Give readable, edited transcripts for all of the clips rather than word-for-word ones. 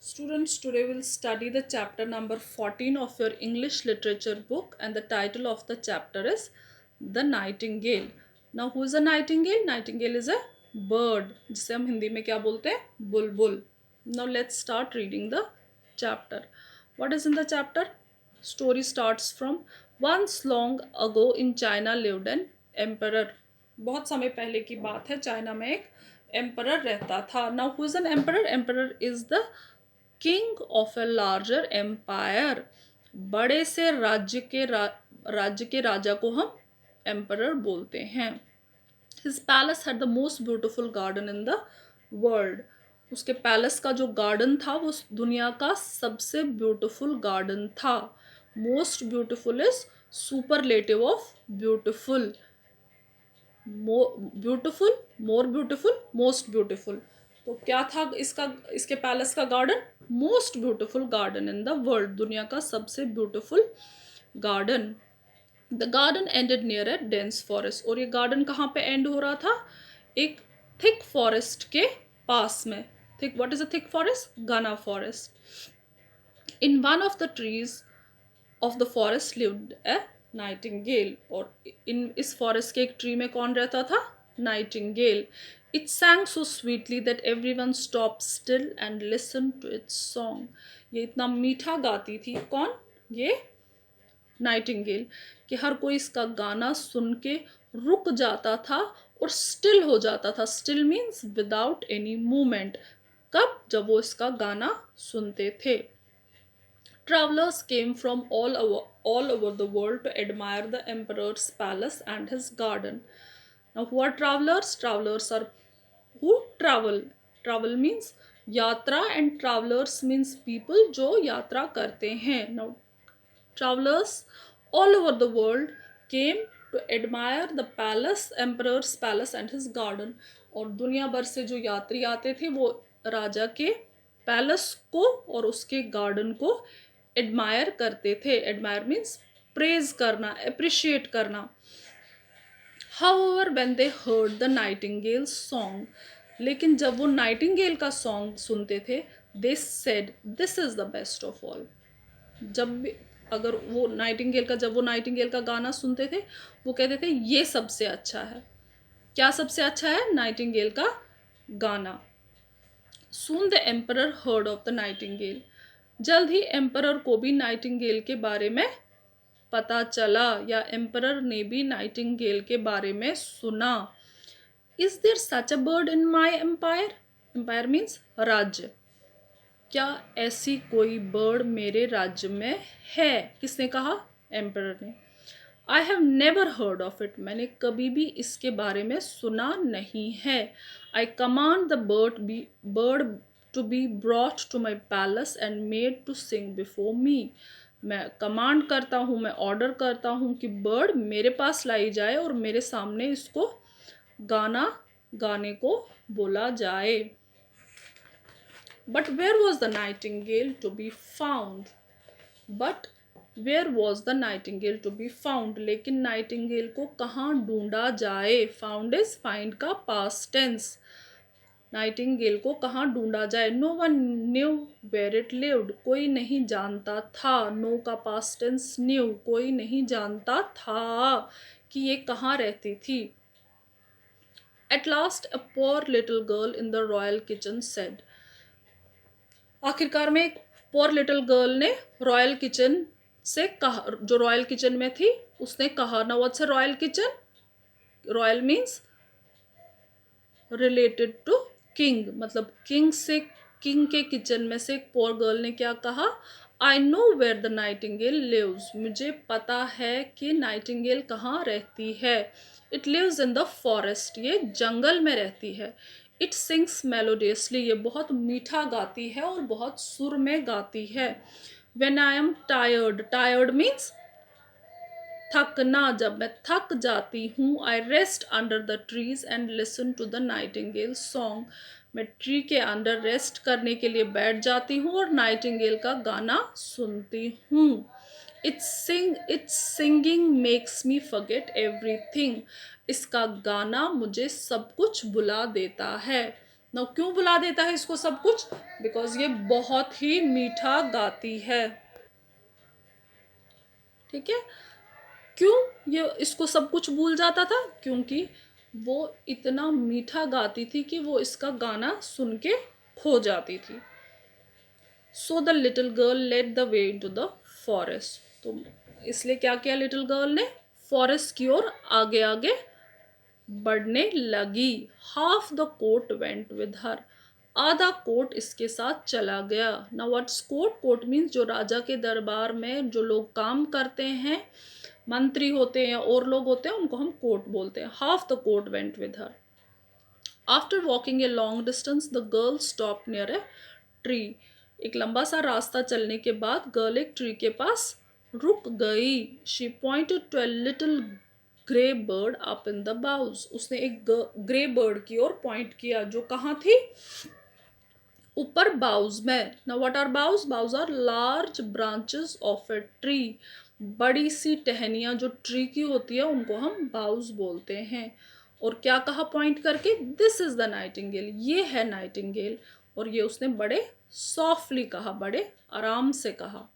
Students, today we'll study the chapter number 14 of your English literature book, and the title of the chapter is The Nightingale. Now, who is a nightingale? Nightingale is a bird, जिसे हम हिंदी में क्या बोलते हैं? बुलबुल. Now, let's start reading the chapter. What is in the chapter? Story starts from once long ago in China lived an emperor. बहुत समय पहले की बात है, चाइना में एक एम्परर रहता था. Now, who is an emperor? Emperor is the king of a larger empire. बड़े से राज्य के राजा को हम एम्परर बोलते हैं. His palace had the most beautiful garden in the world. उसके पैलेस का जो गार्डन था वो दुनिया का सबसे ब्यूटिफुल गार्डन था. Most beautiful is superlative of beautiful. Beautiful, more beautiful, most beautiful. तो क्या था इसके पैलेस का garden? Most beautiful garden in the world. दुनिया का सबसे beautiful garden. The garden ended near A dense forest. और ये गार्डन कहाँ पे एंड हो रहा था? एक थिक फॉरेस्ट के पास में. Thick, what is a thick forest? गाना forest. In one of the trees of the forest lived a nightingale. और इस फॉरेस्ट के एक ट्री में कौन रहता था? Nightingale. It sang so sweetly that everyone stopped still and listened to its song. ये इतना मीठा गाती थी. कौन? ये नाइटिंगेल. कि हर कोई इसका गाना सुन के रुक जाता था और स्टिल हो जाता था. Still means without any movement. कब? जब वो इसका गाना सुनते थे. Travelers came from all over the world to admire the emperor's palace and his garden. Now, who are travelers? Travelers are who travel. Travel means यात्रा, and travelers means people जो यात्रा करते हैं. Now, travelers all over the world came to admire the palace, emperor's palace and his garden. और दुनिया भर से जो यात्री आते थे वो राजा के पैलेस को और उसके गार्डन को एडमायर करते थे. एडमायर मीन्स प्रेज करना, अप्रिशिएट करना. However, when they heard the nightingale's song, लेकिन जब वो नाइटिंगेल का सॉन्ग सुनते थे, they said this is the best of all. जब भी अगर वो नाइटिंगेल का गाना सुनते थे, वो कहते थे ये सबसे अच्छा है. क्या सबसे अच्छा है? नाइटिंगेल का गाना. Soon the emperor heard of the nightingale. जल्द ही एम्परर को भी नाइटिंगेल के बारे में पता चला, या एम्परर ने भी नाइटिंगेल के बारे में सुना. Is there such a bird in my empire? Empire means राज्य. क्या ऐसी कोई बर्ड मेरे राज्य में है? किसने कहा? एम्परर ने. I have never heard of it. मैंने कभी भी इसके बारे में सुना नहीं है. I command the bird to be brought to my palace and made to sing before me. मैं कमांड करता हूँ, मैं ऑर्डर करता हूँ कि बर्ड मेरे पास लाई जाए और मेरे सामने इसको गाना गाने को बोला जाए. But where was the nightingale to be found? But where was the nightingale to be found? लेकिन नाइटिंगेल को कहाँ ढूंढा जाए? फाउंड इज फाइंड का पास्ट टेंस. नाइटिंगेल को कहाँ ढूंढा जाए? No one knew where it lived. कोई नहीं जानता था. नो का पास्ट टेंस न्यू. कोई नहीं जानता था कि ये कहाँ रहती थी. At last a poor little girl in the royal kitchen said. आखिरकार में एक पोर लिटिल गर्ल ने रॉयल किचन से कहा, जो रॉयल किचन में थी उसने कहा. ना what's a royal kitchen? Royal means related to king. मतलब किंग के किचन में से एक पोर गर्ल ने क्या कहा? I know where the nightingale lives. मुझे पता है कि नाइटिंगेल कहाँ रहती है. It lives in the forest. ये जंगल में रहती है. It sings melodiously. ये बहुत मीठा गाती है और बहुत सुर में गाती है. When I am tired. Tired means थकना. जब मैं थक जाती हूँ, I rest under the trees and listen to the nightingale song. मैं ट्री के अंडर रेस्ट करने के लिए बैठ जाती हूँ और नाइटिंगेल का गाना सुनती हूँ. It's singing makes me forget everything. इसका गाना मुझे सब कुछ भुला देता है. ना क्यों बुला देता है इसको सब कुछ? बिकॉज ये बहुत ही मीठा गाती है। ठीक है, क्यों ये इसको सब कुछ भूल जाता था? क्योंकि वो इतना मीठा गाती थी कि वो इसका गाना सुन के खो जाती थी। So the little girl led the way into the forest. तो इसलिए क्या किया लिटिल गर्ल ने? फॉरेस्ट की ओर आगे आगे बढ़ने लगी। Half the coat went with her. आधा कोट इसके साथ चला गया। ना व्हाट्स कोट? कोट मीन्स जो राजा के दरबार में जो लोग काम करते हैं, मंत्री होते हैं या और लोग होते हैं, उनको हम कोट बोलते हैं। Half the coat went with her. After walking a long distance the girl stop near a tree. एक लंबा सा रास्ता चलने के बाद गर्ल एक ट्री के पास रुक गई। She pointed to a little grey bird up in the boughs. उसने एक ग्रे बर्ड की ओर पॉइंट किया जो कहाँ थी? ऊपर बाउज में। ना what are boughs? Boughs are large branches of a tree. बड़ी सी टहनियाँ जो ट्री की होती है उनको हम बाउज बोलते हैं। और क्या कहा पॉइंट करके? This is the Nightingale. ये है नाइटिंगेल। और ये उसने बड़े सॉफ्टली कहा, बड़े आराम से कहा।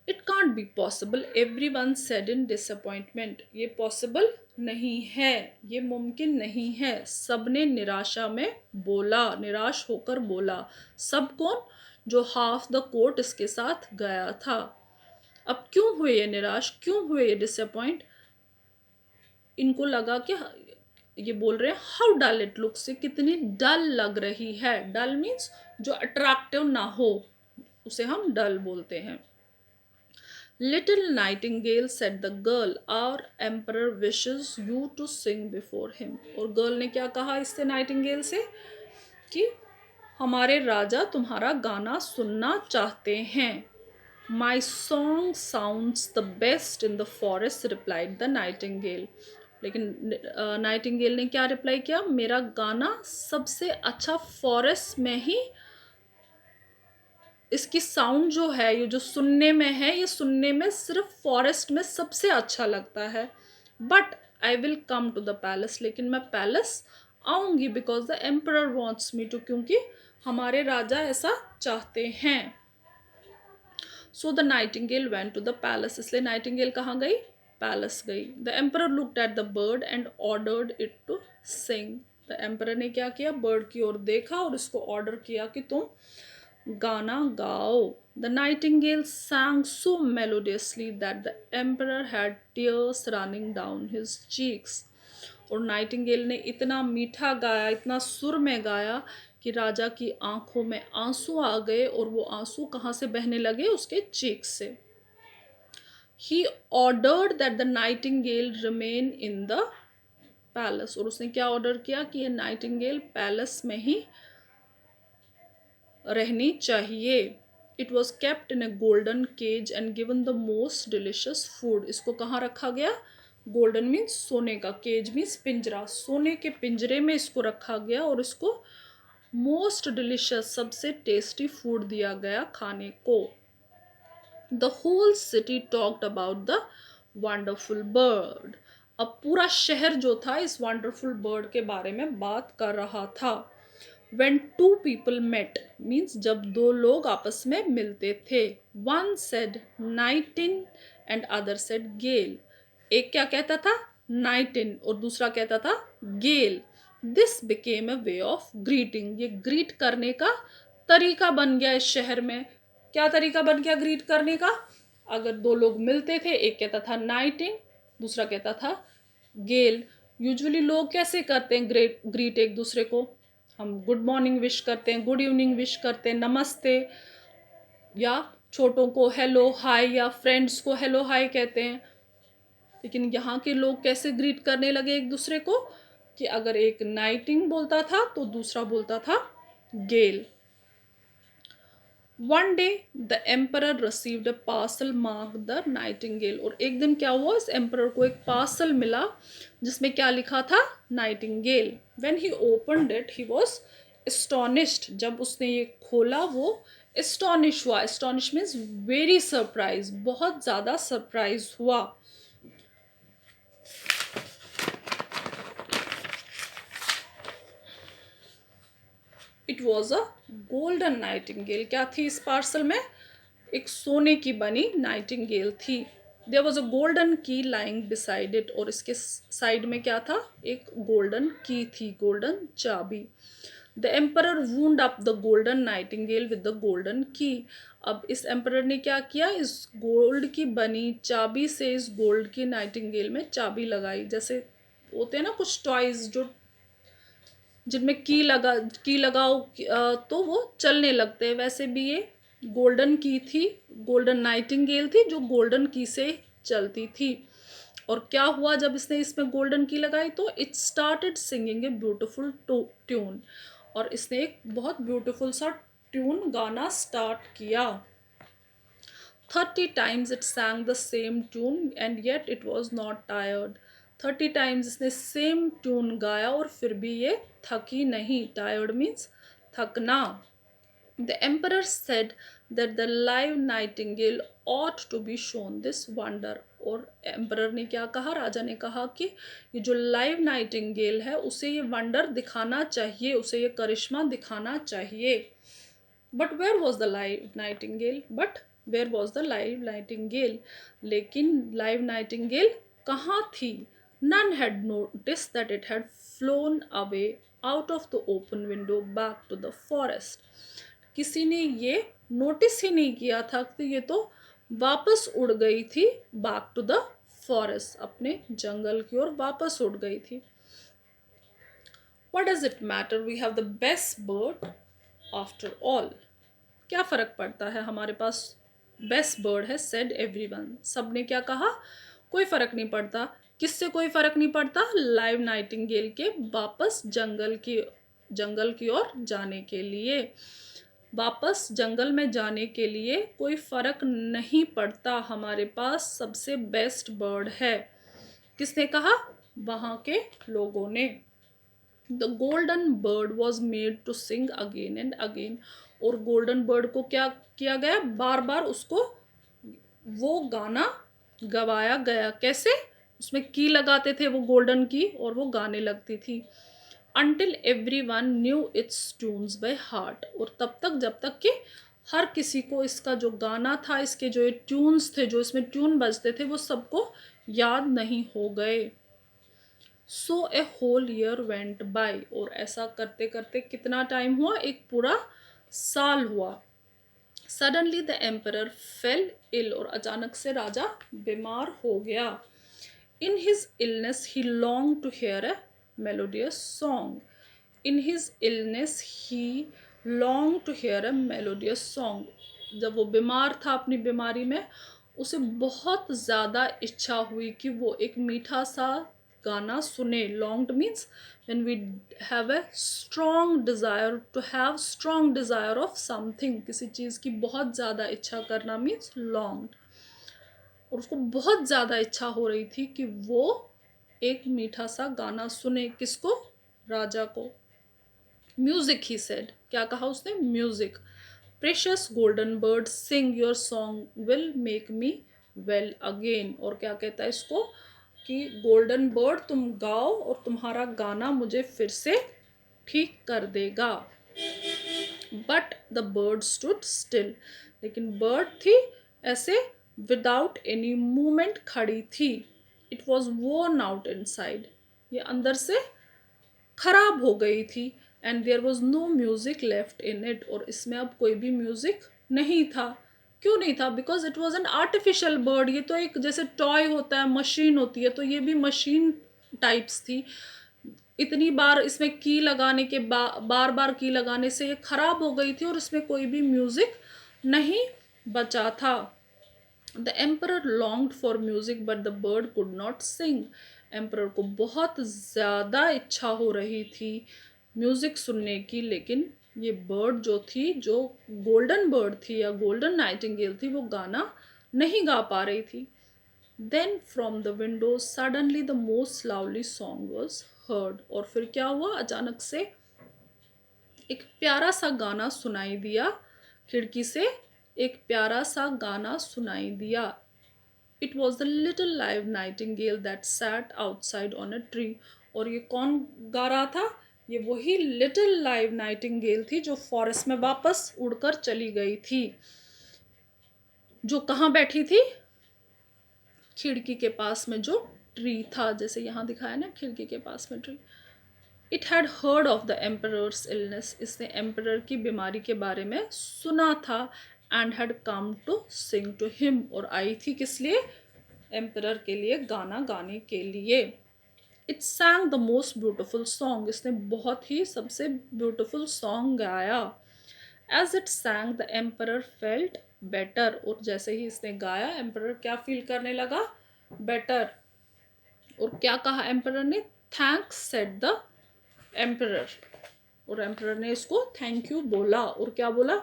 It can't be possible, everyone said in disappointment. ये पॉसिबल नहीं है, ये मुमकिन नहीं है, सबने निराशा में बोला, निराश होकर बोला। सब कौन? जो हाफ द कोट इसके साथ गया था। अब क्यों हुए ये निराश? क्यों हुए ये डिसअपॉइंट? इनको लगा कि ये बोल रहे हैं हाउ डल इट लुक, से कितनी डल लग रही है। डल मीन्स जो अट्रैक्टिव ना हो, उसे हम डल बोलते हैं। Little Nightingale, said the girl, our emperor wishes you to sing before him. और गर्ल ने क्या कहा इससे, नाइटिंगेल से, कि हमारे राजा तुम्हारा गाना सुनना चाहते हैं। My song sounds the best in the forest, replied the nightingale. लेकिन नाइटिंगेल ने क्या रिप्लाई किया? मेरा गाना सबसे अच्छा फॉरेस्ट में ही, इसकी साउंड जो है, ये जो सुनने में है, ये सुनने में सिर्फ फॉरेस्ट में सबसे अच्छा लगता है। But I will come to the palace, लेकिन मैं पैलेस आऊँगी because the emperor wants me to, क्योंकि हमारे राजा ऐसा चाहते हैं। So the nightingale went to the palace. इसलिए नाइटिंगेल कहाँ गई? पैलेस गई। The emperor looked at the bird and ordered it to sing. The emperor ने क्या किया? बर्ड की ओर देखा और इसको ऑर्डर किया कि तुम गाना गाओ। The nightingale sang so melodiously that the emperor had tears running down his cheeks. और नाइटिंगेल ने इतना मीठा गाया, इतना सुर में गाया कि राजा की आंखों में आंसू आ गए। और वो आंसू कहाँ से बहने लगे? उसके चीक्स से। He ordered that the nightingale remain in the palace. और उसने क्या ऑर्डर किया? कि ये नाइटिंगेल पैलेस में ही रहनी चाहिए। It was kept in a golden cage and given the most delicious food. इसको कहाँ रखा गया? गोल्डन मीन्स सोने का, केज मीन्स पिंजरा, सोने के पिंजरे में इसको रखा गया और इसको मोस्ट डिलिशियस, सबसे टेस्टी फूड दिया गया खाने को। The whole city talked about the wonderful bird. अब पूरा शहर जो था इस वंडरफुल बर्ड के बारे में बात कर रहा था। When two people met means जब दो लोग आपस में मिलते थे। One said nightin and other said gale. एक क्या कहता था? nightin और दूसरा कहता था gale. This became a way of greeting. ये ग्रीट करने का तरीका बन गया इस शहर में। क्या तरीका बन गया ग्रीट करने का? अगर दो लोग मिलते थे, एक कहता था नाइटिंग, दूसरा कहता था गेल। यूजुअली लोग कैसे करते हैं ग्रीट एक दूसरे को? हम गुड मॉर्निंग विश करते हैं, गुड इवनिंग विश करते हैं, नमस्ते, या छोटों को हेलो हाय, या फ्रेंड्स को हेलो हाय कहते हैं। लेकिन यहाँ के लोग कैसे ग्रीट करने लगे एक दूसरे को? कि अगर एक नाइटिंग बोलता था तो दूसरा बोलता था गेल। One day the emperor received a parcel mark the nightingale. और एक दिन क्या हुआ? इस एम्परर को एक पार्सल मिला जिसमें क्या लिखा था? Nightingale. When he opened it he was astonished. जब उसने ये खोला वो एस्टोनिश हुआ। एस्टोनिश मीन्स वेरी सरप्राइज, बहुत ज़्यादा सरप्राइज हुआ। It was a golden Nightingale. क्या थी इस पार्सल में? एक सोने की बनी नाइटिंगेल थी। देयर वॉज अ गोल्डन की लाइंग बिसाइड इट, और इसके साइड में क्या था? एक गोल्डन की थी, गोल्डन चाबी। The emperor wound up the golden Nightingale with the golden की। अब इस एम्परर ने क्या किया? इस गोल्ड की बनी चाबी से इस गोल्ड की नाइटिंगेल में चाबी लगाई। जैसे होते हैं ना कुछ टॉयज जो जिनमें की लगाओ तो वो चलने लगते हैं, वैसे भी ये गोल्डन की थी, गोल्डन नाइटिंगेल थी जो गोल्डन की से चलती थी। और क्या हुआ जब इसने इसमें गोल्डन की लगाई? तो it started singing a beautiful tune, और इसने एक बहुत ब्यूटिफुल सा ट्यून गाना स्टार्ट किया। 30 times it sang the same tune and yet it was not tired. 30 times इसने सेम ट्यून गाया और फिर भी ये थकी नहीं। टायर्ड मीन्स थकना। The emperor said that the live nightingale ought to be shown this wonder. और एम्परर ने क्या कहा? राजा ने कहा कि ये जो लाइव नाइटिंगेल है उसे ये वंडर दिखाना चाहिए, उसे ये करिश्मा दिखाना चाहिए। But where was the live nightingale? Where was the live nightingale? लेकिन लाइव नाइटिंगेल कहाँ थी? None had notice that it had flown away out of the open window back to the forest. किसी ने ये नोटिस ही नहीं किया था कि ये तो वापस उड़ गई थी बैक टू द फॉरेस्ट, अपने जंगल की ओर वापस उड़ गई थी। What does it matter? We have the best bird after all. क्या फ़र्क पड़ता है, हमारे पास बेस्ट बर्ड है, सेड एवरीवन। सब ने क्या कहा? कोई फ़र्क नहीं पड़ता। किससे कोई फ़र्क नहीं पड़ता? लाइव नाइटिंगेल के वापस जंगल की ओर जाने के लिए। वापस जंगल में जाने के लिए कोई फ़र्क नहीं पड़ता, हमारे पास सबसे बेस्ट बर्ड है। किसने कहा? वहाँ के लोगों ने। The golden bird was made to sing again and again. और गोल्डन बर्ड को क्या किया गया? बार बार उसको वो गाना गवाया गया। कैसे? उसमें की लगाते थे वो गोल्डन की, और वो गाने लगती थी। Until every one new it's tunes by heart. और तब तक जब तक कि हर किसी को इसका जो गाना था, इसके जो ये ट्यून्स थे, जो इसमें ट्यून बजते थे, वो सबको याद नहीं हो गए। सो ए होल ईयर वेंट बाय। और ऐसा करते करते कितना टाइम हुआ? एक पूरा साल हुआ। Suddenly the emperor fell ill. और अचानक से राजा बीमार हो गया। In his illness he long to hear a melodious song. In his illness he long to hear a melodious song. जब वो बीमार था अपनी बीमारी में, उसे बहुत ज़्यादा इच्छा हुई कि वो एक मीठा सा गाना सुने। Longed means when we have a strong desire, to have strong desire of something, किसी चीज़ की बहुत ज़्यादा इच्छा करना मीन्स longed। और उसको बहुत ज़्यादा इच्छा हो रही थी कि वो एक मीठा सा गाना सुने। किसको? राजा को। Music he said. क्या कहा उसने? Music. Precious golden bird sing your song will make me well again. और क्या कहता है इसको? कि गोल्डन बर्ड तुम गाओ और तुम्हारा गाना मुझे फिर से ठीक कर देगा। But the bird stood still. लेकिन बर्ड थी ऐसे विदाउट एनी मूवमेंट खड़ी थी। It was worn out inside. ये अंदर से खराब हो गई थी। And there was no music left in it. और इसमें अब कोई भी म्यूजिक नहीं था। क्यों नहीं था? Because it was an artificial bird. ये तो एक जैसे टॉय होता है, मशीन होती है, तो ये भी मशीन टाइप्स थी। इतनी बार इसमें की लगाने के बार बार की लगाने से ये खराब हो गई थी, और इसमें कोई भी म्यूजिक नहीं बचा था। The emperor longed for music but the bird could not sing. Emperor को बहुत ज़्यादा इच्छा हो रही थी म्यूज़िक सुनने की, लेकिन ये बर्ड जो थी, जो गोल्डन बर्ड थी या गोल्डन नाइटिंगेल थी, वो गाना नहीं गा पा रही थी। Then from the window suddenly the most lovely song was heard. और फिर क्या हुआ? अचानक से एक प्यारा सा गाना सुनाई दिया। खिड़की से एक प्यारा सा गाना सुनाई दिया। It was the little live nightingale that sat outside on a tree. और ये कौन गा रहा था? ये वही लिटिल लाइव नाइटिंगेल थी जो फॉरेस्ट में वापस उड़कर चली गई थी, जो कहाँ बैठी थी, खिड़की के पास में जो ट्री था, जैसे यहाँ दिखाया ना खिड़की के पास में tree. It had heard of the emperor's illness, इसने एम्परर की बीमारी के बारे में सुना था, and had come to sing to him, और आई थी किस लिए, एम्परर के लिए गाना गाने के लिए। It sang the most beautiful song, इसने बहुत ही सबसे ब्यूटिफुल सॉन्ग गाया। As it sang the emperor felt better, और जैसे ही इसने गाया एम्परर क्या फील करने लगा, बेटर। और क्या कहा एम्परर ने, थैंक्स सेड द एम्परर, और एम्परर ने इसको थैंक यू बोला, और क्या बोला,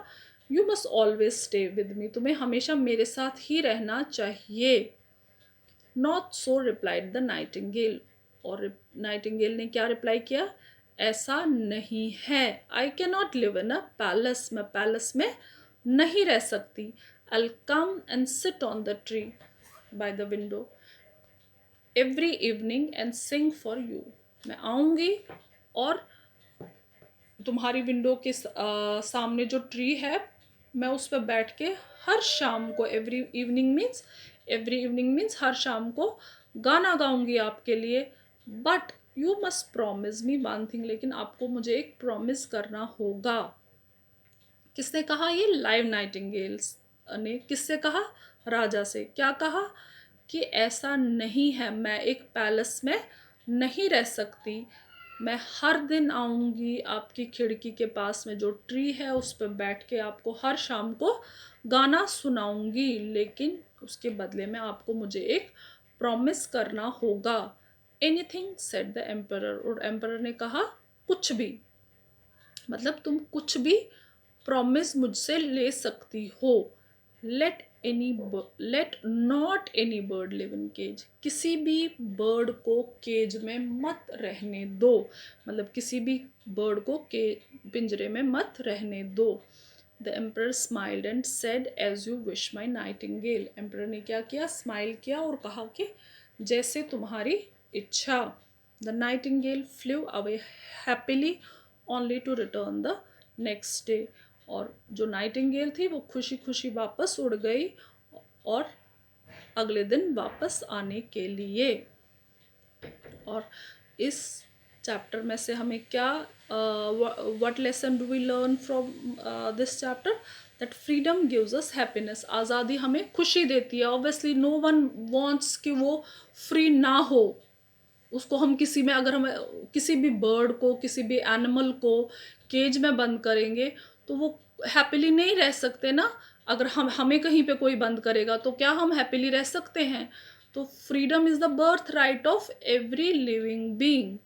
you must always stay with me, तुम्हें हमेशा मेरे साथ ही रहना चाहिए। Not so replied the nightingale, और नाइटिंगेल ने क्या रिप्लाई किया, ऐसा नहीं है, I can not live in a palace, मैं पैलेस में नहीं रह सकती। I come and sit on the tree by the window every evening and sing for you, मैं आऊँगी और तुम्हारी विंडो के सामने जो ट्री है, मैं उस पर बैठ के हर शाम को, एवरी इवनिंग मीन्स हर शाम को गाना गाऊंगी आपके लिए। But you must promise me one thing, लेकिन आपको मुझे एक प्रॉमिस करना होगा। किसने कहा, ये लाइव नाइटिंगेल्स ने किससे कहा, राजा से। क्या कहा कि ऐसा नहीं है, मैं एक पैलेस में नहीं रह सकती, मैं हर दिन आऊँगी आपकी खिड़की के पास में जो ट्री है उस पर बैठ के आपको हर शाम को गाना सुनाऊंगी, लेकिन उसके बदले में आपको मुझे एक प्रॉमिस करना होगा। एनीथिंग सेड द एम्परर, और एम्परर ने कहा कुछ भी, मतलब तुम कुछ भी प्रॉमिस मुझसे ले सकती हो। Let not any bird live in cage, किसी भी बर्ड को केज में मत रहने दो, मतलब किसी भी बर्ड को के पिंजरे में मत रहने दो। The emperor smiled and said as you wish my nightingale, emperor ने क्या किया, स्माइल किया और कहा कि जैसे तुम्हारी इच्छा। The nightingale flew away happily only to return the next day, और जो नाइटिंगेल थी वो खुशी खुशी वापस उड़ गई और अगले दिन वापस आने के लिए। और इस चैप्टर में से हमें क्या, what lesson do we learn from this chapter, that freedom gives us happiness, आज़ादी हमें खुशी देती है। ऑब्वियसली नो वन वांट्स कि वो फ्री ना हो, उसको हम किसी में, अगर हम किसी भी बर्ड को, किसी भी एनिमल को केज में बंद करेंगे तो वो हैप्पीली नहीं रह सकते ना। अगर हमें कहीं पे कोई बंद करेगा तो क्या हम हैप्पीली रह सकते हैं। तो freedom is the birth right of every living being.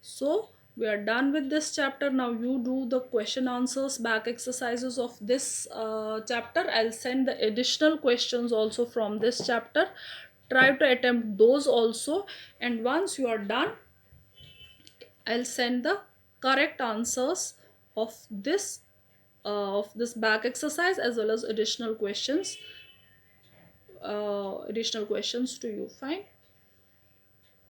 So we are done with this chapter. Now you do the question answers, back exercises of this chapter. I'll send the additional questions also from this chapter. Try to attempt those also, and once you are done, I'll send the correct answers of this back exercise as well as additional questions to you. Fine.